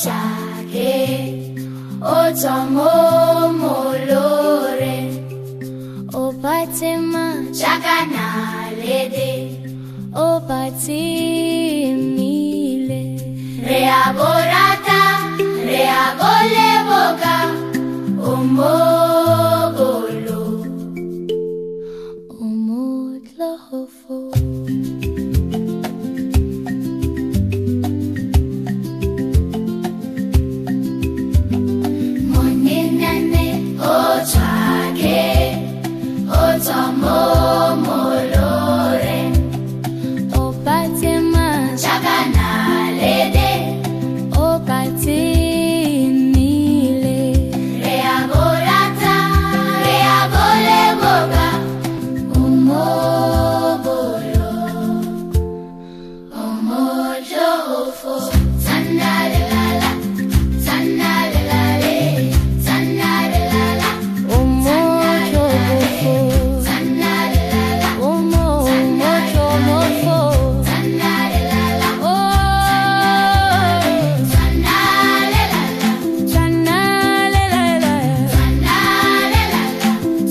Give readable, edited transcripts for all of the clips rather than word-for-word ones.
chake otomo molore opatema chakana lede opatimile reaborata reaboleboka omogolo omodlofo monenane ochake otomo molore opatema chakana lede opatimile reaborata reaboleboka omogolo omodlofo sanalala sanalale sanalala omodlofo sanalala omodlofo sanalala oh sanalala sanalala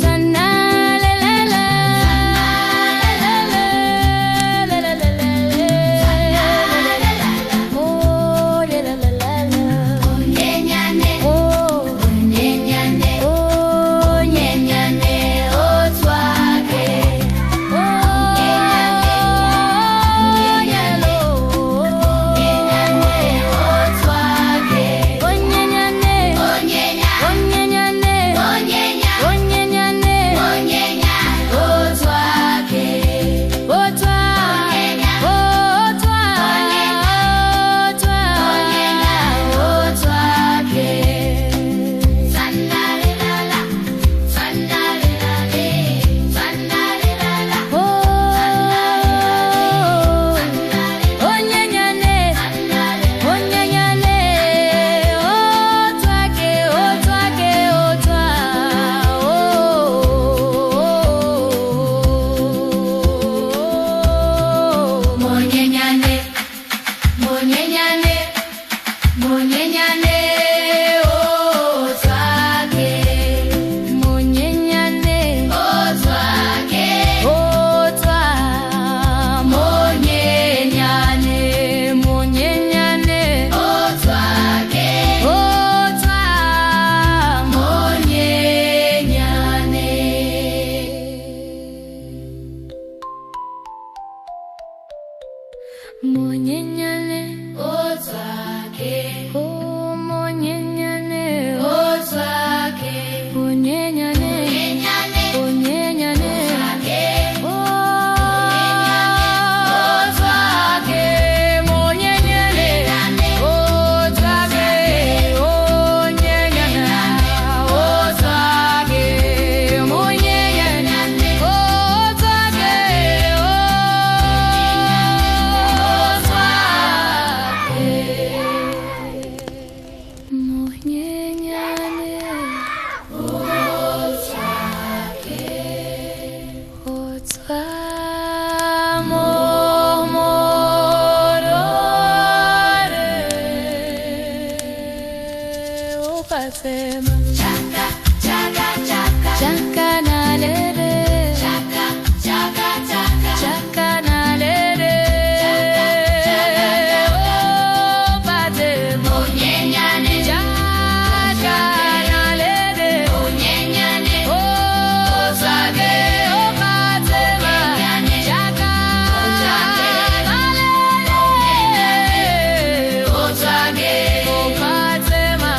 sanalala monyenyane otwake oh monyenyane otwake monyenyane monyenyane otwake otwake monyenyane otwake monyenyane otwake monyenyane otwake Chaka, chaka, chaka, chaka na lere. Chaka, chaka, chaka, chaka na lere. Oh, patema. Onyenyane. Chaka na lere. Onyenyane. Oh, sage. Oh, patema. Chaka na lere. Oh, sage. Oh, patema.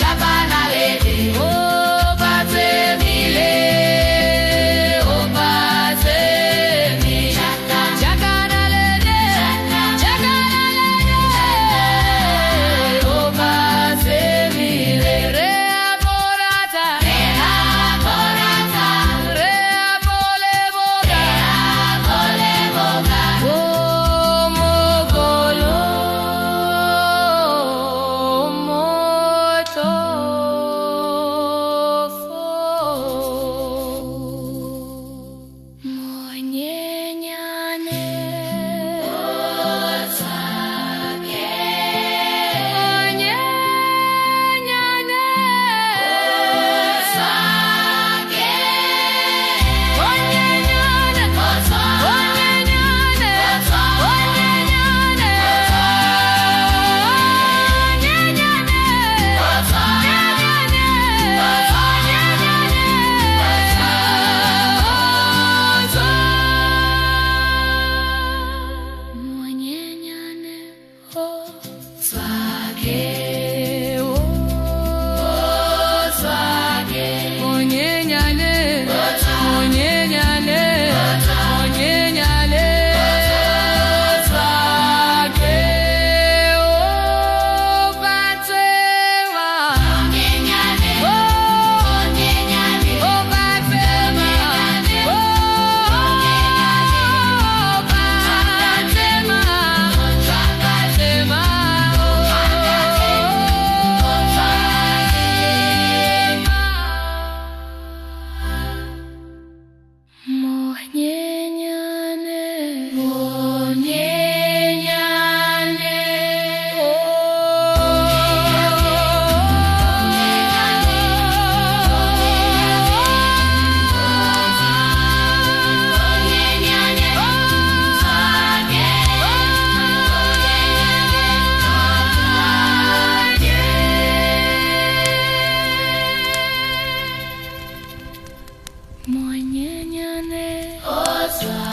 Chaka na lere. Sa